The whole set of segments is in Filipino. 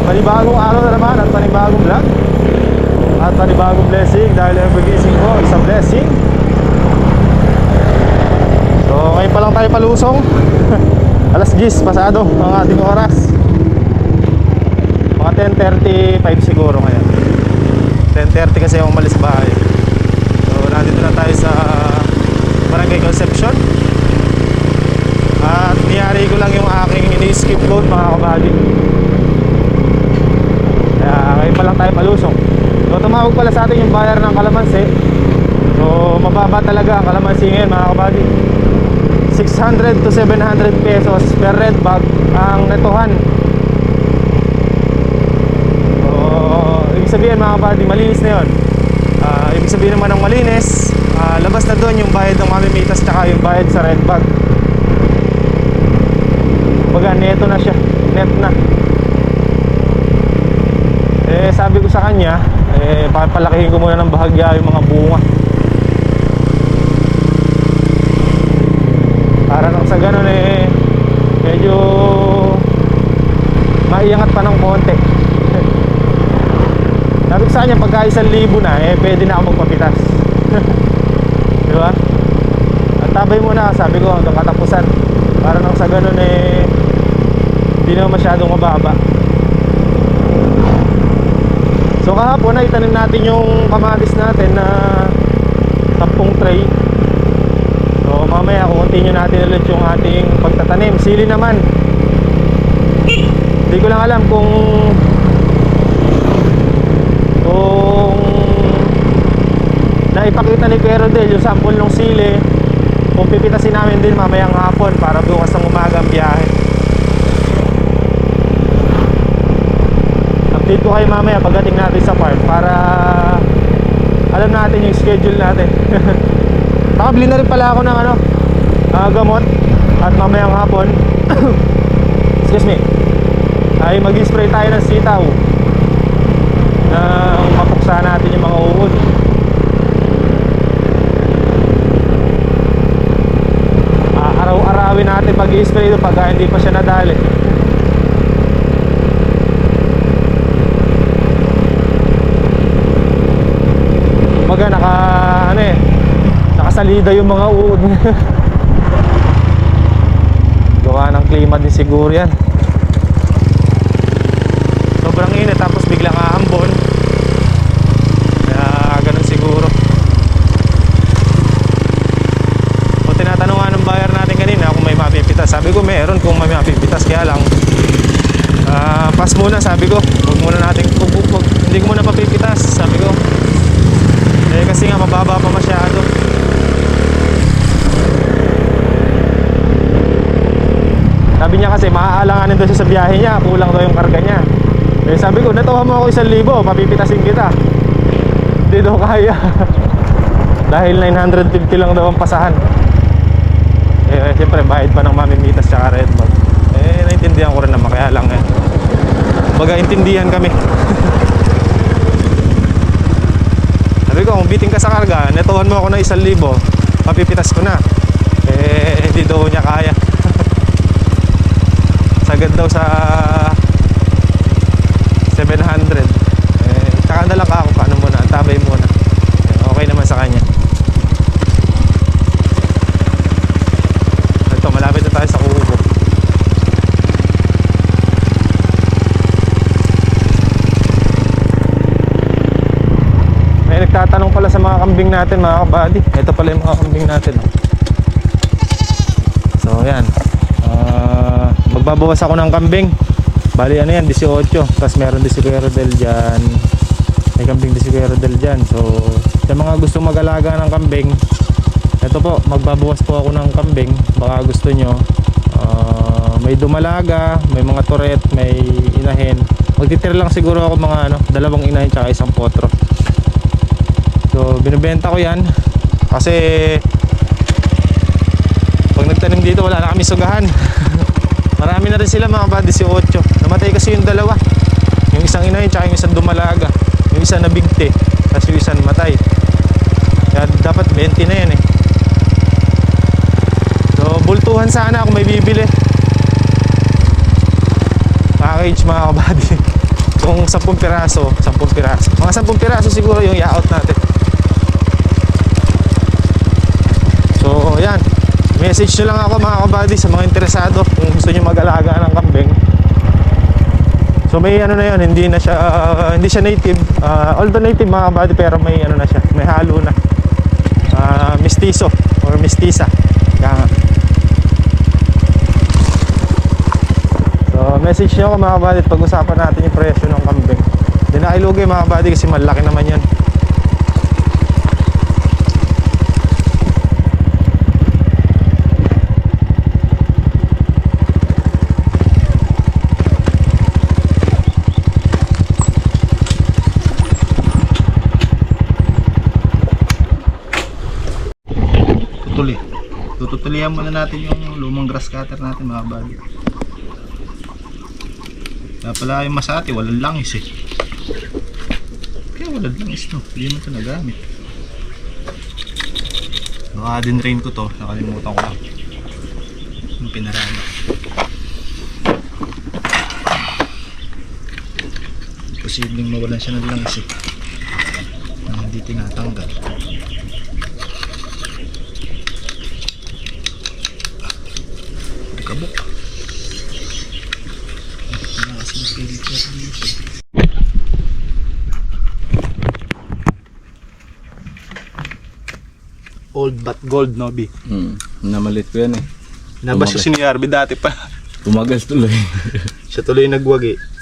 Panibagong araw na naman at panibagong vlog at panibagong blessing, dahil every gising ko isang blessing. So ngayon pa lang tayo palusong. Alas 10 pasado ang ating oras. Mga 10:35 siguro ngayon. 10:30 kasi ako umalis bahay. So nandito na tayo sa Barangay Concepcion. At niyari ko lang yung aking ini-skip code, mga kabady. Kaya ngayon pa lang tayo palusong. So tumawag pala sa atin yung buyer ng kalamansi. So mababa talaga ang kalamansi ngayon, mga kabady. 600 to 700 pesos per red bag ang netuhan. So ibig sabihin, mga kabady, malinis na yun. Ibig sabihin naman ng malinis, labas na doon yung bayad ng mamimitas tsaka yung bayad sa red bag. Baga neto na siya, net na. Sabi ko sa kanya, papalakihin ko muna ng bahagya yung mga bunga, para nang sa ganun medyo maiangat pa ng konti. Sabi ko sa kanya, pagka 1,000 na pwede na ako magpapitas. Diba? At tabay muna, sabi ko, hanggang katapusan, para nang sa ganun hindi na masyadong mababa. So kahapon na itanim natin yung kamatis natin na 10 tray. So mamaya continue natin ulit yung ating pagtatanim. Sili naman, hindi ko lang alam kung naipakita ni Kuya Rodel yung sample ng sili. Kung pipitasin namin din mamayang hapon para bukas ng umaga ang biyahe. Update ko kayo mamaya pagdating natin sa farm, para alam natin yung schedule natin. Nakabili na rin pala ako ng gamot. At mamayang hapon excuse me, ay mag-spray tayo ng sitaw nang mapuksa natin yung mga uod. Araw-arawin natin pag-i-spray ito pagka hindi pa siya nadali. Kumbaga nakasalida yung mga uod. Gawa ng klima din siguro yan. Sobrang init tapos biglang aambon. Kaya ganun siguro. O tinatanungan ng buyer natin kanina kung may mapipitas. Sabi ko meron kung may mapipitas, kaya lang pass muna, sabi ko. Huwag muna natin, hindi ko muna papipitas, sabi ko. Kasi nga mababa pa masyado. Sabi niya kasi maaalanganin daw siya sa biyahe niya, kulang daw yung karga niya. Sabi ko, natuwa mo ako 1,000, papipitasin kita. Hindi daw kaya. Dahil 950 lang daw ang pasahan. Siyempre bayad pa ng mamimitas tsaka red bag. Naintindihan ko rin naman, kaya lang baga intindihan kami. Sabi ko, kung biting ka sa karga, netuhan mo ako ng 1,000, papipitas ko na. Hindi daw niya kaya. Sagad daw sa 700. Tsaka na lang ako, paano muna, tabay muna. Okay naman sa kanya. Ito, malapit na tayo sa kubo. May nagtatanong pala sa mga kambing natin, mga kabady. Ito pala yung mga kambing natin. So yan, magbabawas ako ng kambing. Bali ano yan, 18. Tapos meron din si Kuya Rodel dyan. May kambing din si Kuya Rodel dyan. So sa mga gusto mag-alaga ng kambing, ito po, magbabawas po ako ng kambing. Baka gusto nyo, may dumalaga, may mga turet, may inahin. Magtitira lang siguro ako mga 2 inahin tsaka 1 potro. So binibenta ko yan kasi pag nagtanim dito wala na kami sugahan. Marami na rin sila, mga ba, 18. Namatay kasi yung 2, yung isang inahin tsaka yung isang dumalaga. Yung isa nabigti, tapos yung isa namatay. Kaya dapat 20 na yan So bultuhan sana kung may bibili. Package, mga kabady. Yung 10 piraso, 10 piraso. Mga 10 piraso siguro yung i-out natin. So, yan. Message nyo lang ako mga kabady sa mga interesado kung gusto nyo mag-alaga ng kambing. So may ano na yun, hindi siya native. Although native mga kabady, pero may ano na siya, may halo na. Mestizo or mestiza. Kaya nga. So message nyo ako mga kabady, pag-usapan natin yung presyo ng kambing. Hindi na ilugay mga kabady kasi malaki naman yan. Tututulihan muna natin yung lumang grass cutter natin mga buddy. Kaya pala yung masati walang langis eh. Kaya walang langis no, hindi mo ito nagamit. Baka din rain ko to, nakalimutan ko lang yung pinarama. Posibleng mawalan siya ng langis eh, hindi tinatanggal. Kabuk. Old but gold, no, B? Namalit ko yan eh. Nabas ko si ni Arby dati pa. Tumagal tuloy. Siya tuloy nagwagi.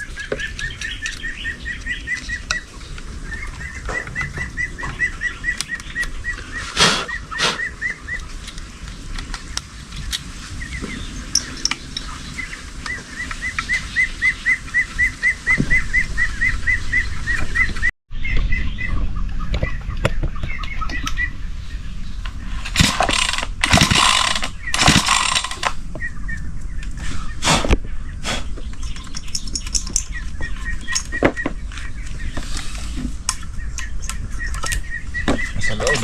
Sa loob.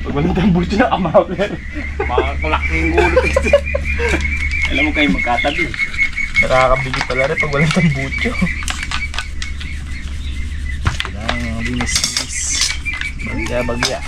Pag walang tambucho na kamapler. Makakalak yung gulo ito. Alam mo kayo magkatabi. Nakakabigit pala rin pag walang tambucho. Kailangan linis-linis. Bagya-bagya.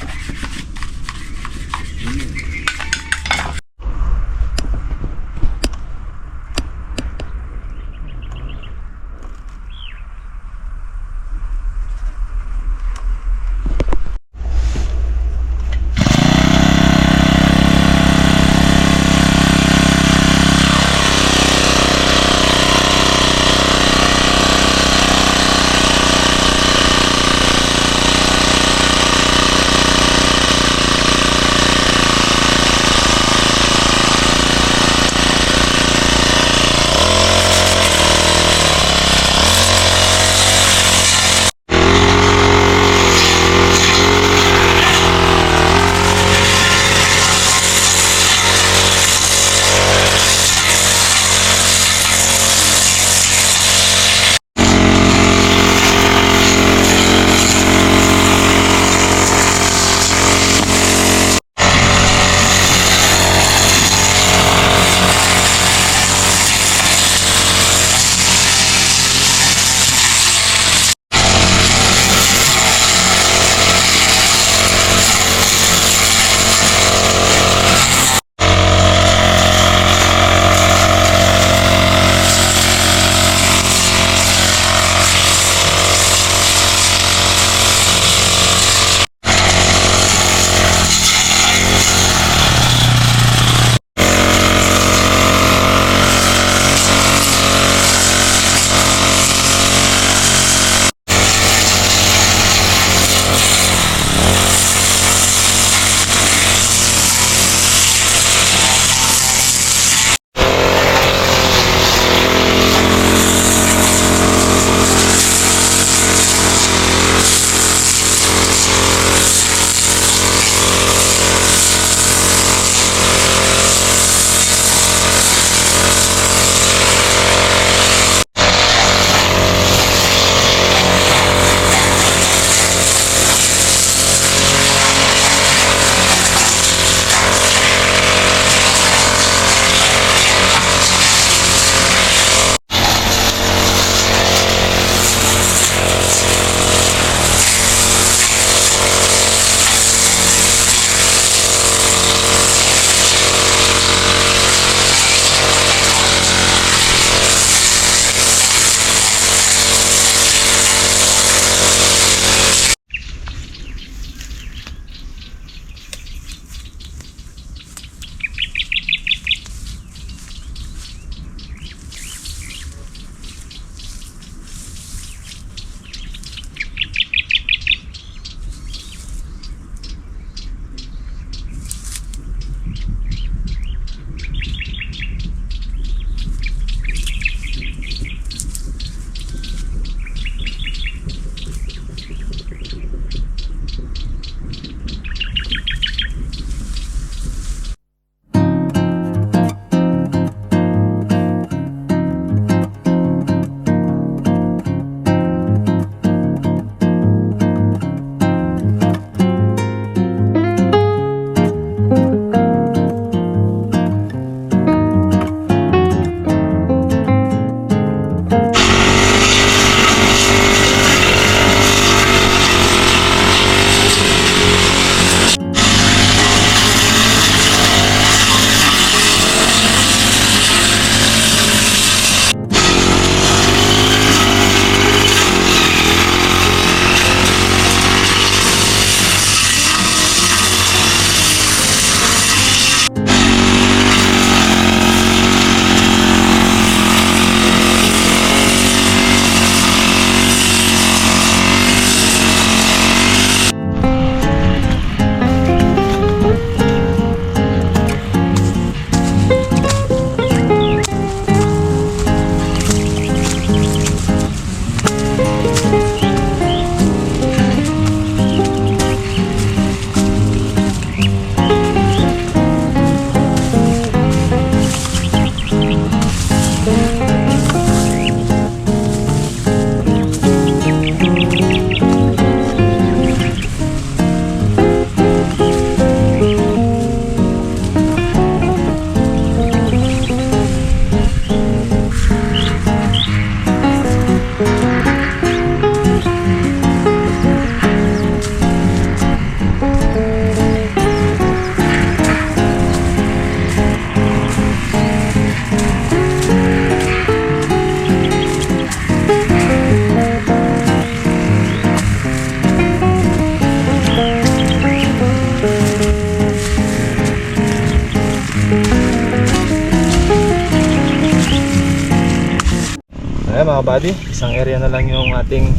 mga buddy, isang area na lang yung ating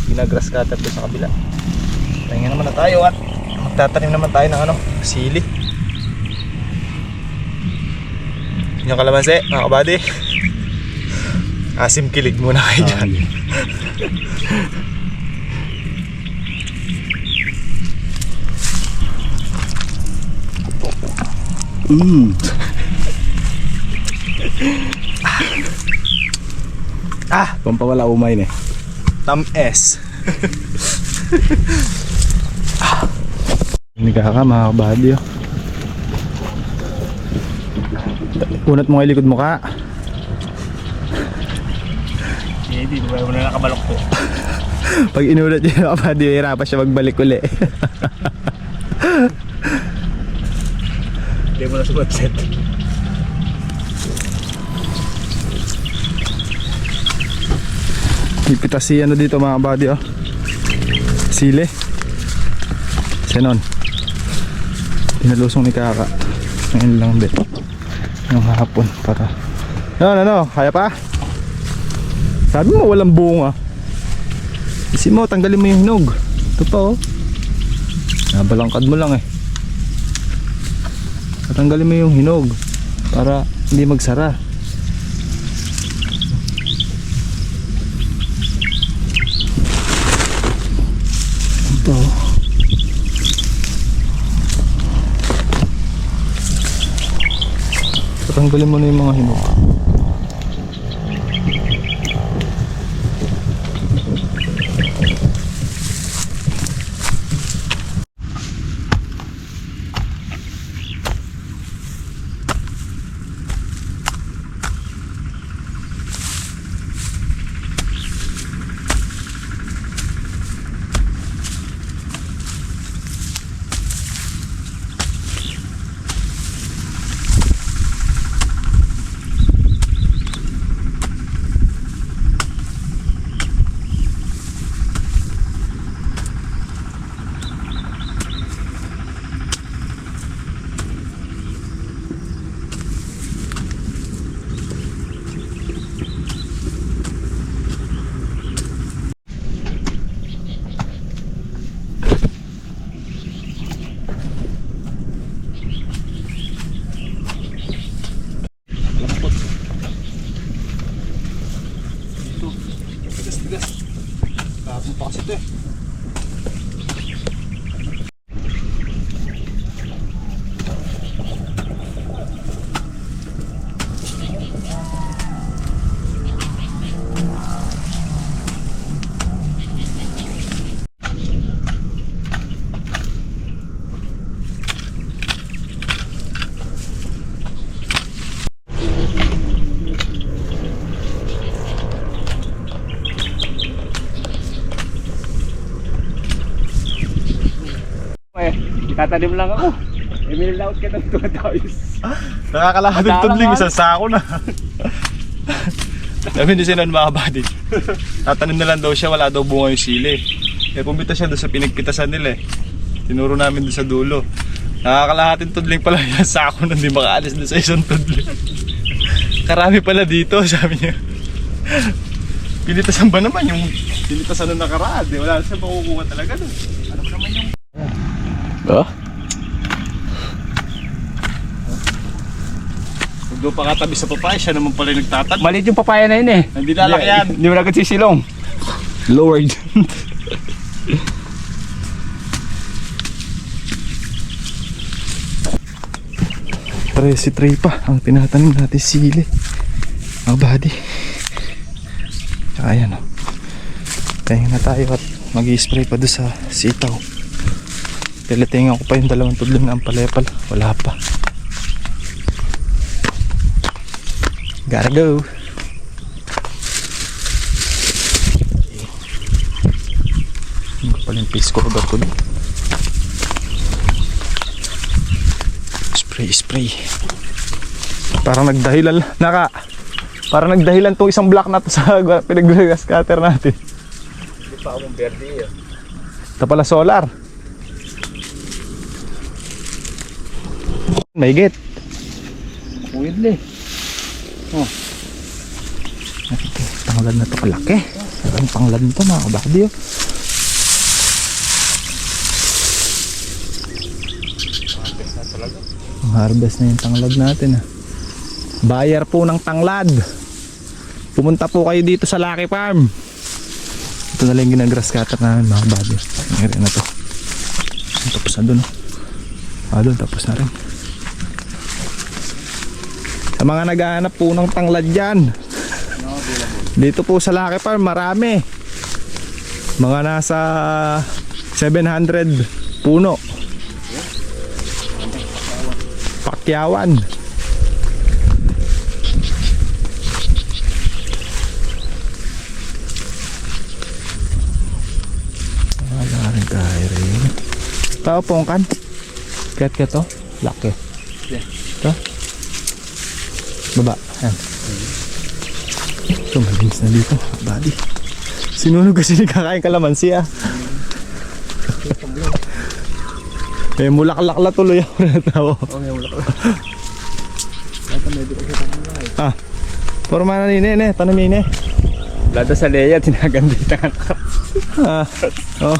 ginagrass cutter ko sa kabila. Pahinga naman na tayo at magtatanim naman tayo ng ano, sili. Yung kalamansi mga kabady. Asim kilig muna kayo dyan. Pampawala umay ni. Tamis. Hindi ka mga kabady oh. Unat mo nga likod mo ka. Hindi mo na nakabalok to. Pag inulat niya yung kabady, hirapan siya magbalik uli. Hindi mo na sumatset. Ipitas si ano dito mga kabady oh. Sili. Senon. Pinalusong ni Kaka. Ngayon lang din. Yung hapon para. Ano, kaya pa? Sabi mo walang bunga. Isi mo, tanggalin mo yung hinog. Ito pa oh. Nabalangkad mo lang eh. Tatanggalin mo yung hinog para hindi magsara. Ito. Tatanggalin mo na yung mga hinog. Tapos pa kasi ito eh. Itatanim lang ako. Minilawot ka ng 2,000. Nakakalahating tudling, isang sako na. Sabi ni Sinan mga kabady, tatanim na lang daw siya, wala daw bunga yung sili. Pumita siya doon sa pinagpitasan nila eh. Tinuro namin doon sa dulo. Nakakalahating tudling pala yung sako na hindi makaalis doon sa isang tudling. Karami pala dito, sabi niya. Pinitasan ba naman yung pinitasan na nakaraan? Wala na siya makukuha talaga doon. Ano ba naman yung... Oh? Kung doon pa katabi sa papaya, siya naman pala yung nagtatanim. Maliit yung papaya na yun eh. Hindi lalaki yan. Hindi mo na agad sisilong. Lowered. Si tray pa ang tinatanim natin sili. Mga buddy. Tsaka ayan o. Kaya na tayo at mag-i-spray pa doon sa sitaw. Pilatingan ko pa yung 2 tudling na ampalepal. Wala pa. Gotta go. Ano pala yung face cover ko doon. Spray. Parang nagdahilan parang nagdahilan tong isang block na to sa pinag-grass cutter natin. Hindi pa akong verde eh. Ito pala solar. Mahigit. Weirdly. Ito. tanglad na to kalaki. Ang tanglad nito mga kabady oh. Harvest na yung tanglad natin ah. Buyer po ng tanglad. Pumunta po kayo dito sa Lucky Farm. Ito na lang yung ginagrass cutter namin mga kabady. Ang area na to. Tapos na dun oh. Doon tapos na rin. Sa mga naghahanap po ng tanglad dyan, dito po sa Lucky Farm marami. Mga nasa 700 puno. Pakyawan. Wala rin tayo rin. Tao pongkan. Kaya to. Laki. Ito. Baba. Yan. Ito malinis na dito. Body. Sinunog kasi kakain kalamansi ah. Eh mulaklak la tuloy ako na tao. Ah. Forma na nini eh. Tanamin eh. Lado sa Leia, tinagandita ka. Ah. Oh.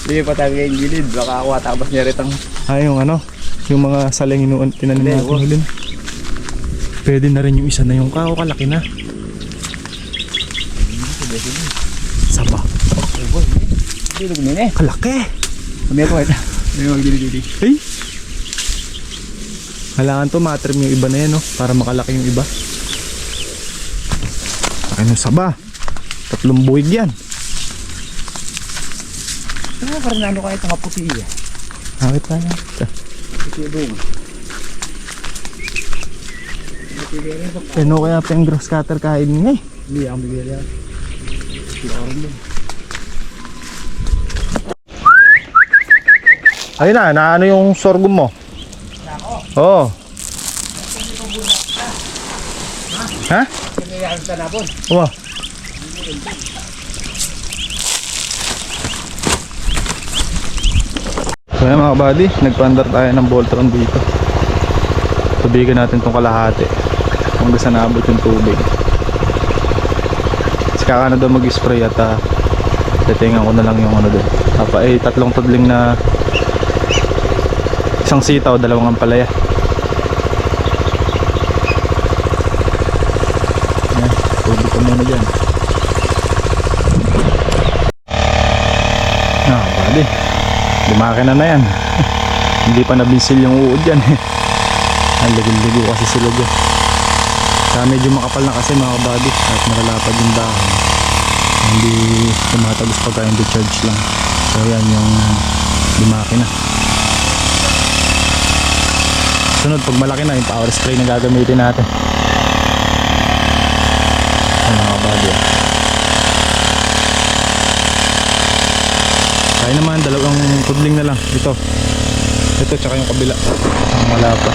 Hindi pa tayo yung gilid. Baka ako tapos niya ritang. Ay yung ano. Yung mga saling inuun tinanim natin hulin. Pwede na rin yung isa na yung kao. Kalaki na. Saba. Hindi lumin eh. Kalaki. May ako ito. May mag-gilid-gilid. Hey. Kailangan to matrim yung iba na yan no. Para makalaki yung iba. Laki ng saba. 3 buwig yan. Parang ano kahit ang puti eh. Hawit na yan. Puti doon. Ano kaya pa yung grass cutter kain nga eh. Hindi ako bigyan yan. Ayun na ano yung sorghum mo? Oo. Ha? Kaya sa napon. Oo. Kaya mga kabady, nagpa-under tayo ng Voltron dito. Tubigan natin tong kalahati hanggang sa naabot yung tubig. Kasi kaka na daw mag-spray at titingan ko na lang yung ano doon. Ay 3 tudling na isang sitaw, 2 ampalaya. Ayan, tubig ka muna dyan. Kabady, lumakina na yan. Hindi pa nabinsil yung uod yan eh. Ang ligo kasi sila dyan. Kaya medyo makapal na kasi mga kabady at nalalapad yung dahon. Hindi tumatagos pagka yung decharge lang. So yan yung lumaki na. Sunod pag malaki na yung power spray na gagamitin natin. Ayan mga kabady. Kaya naman 2 tudling na lang. Ito tsaka yung kabila. Ang wala pa.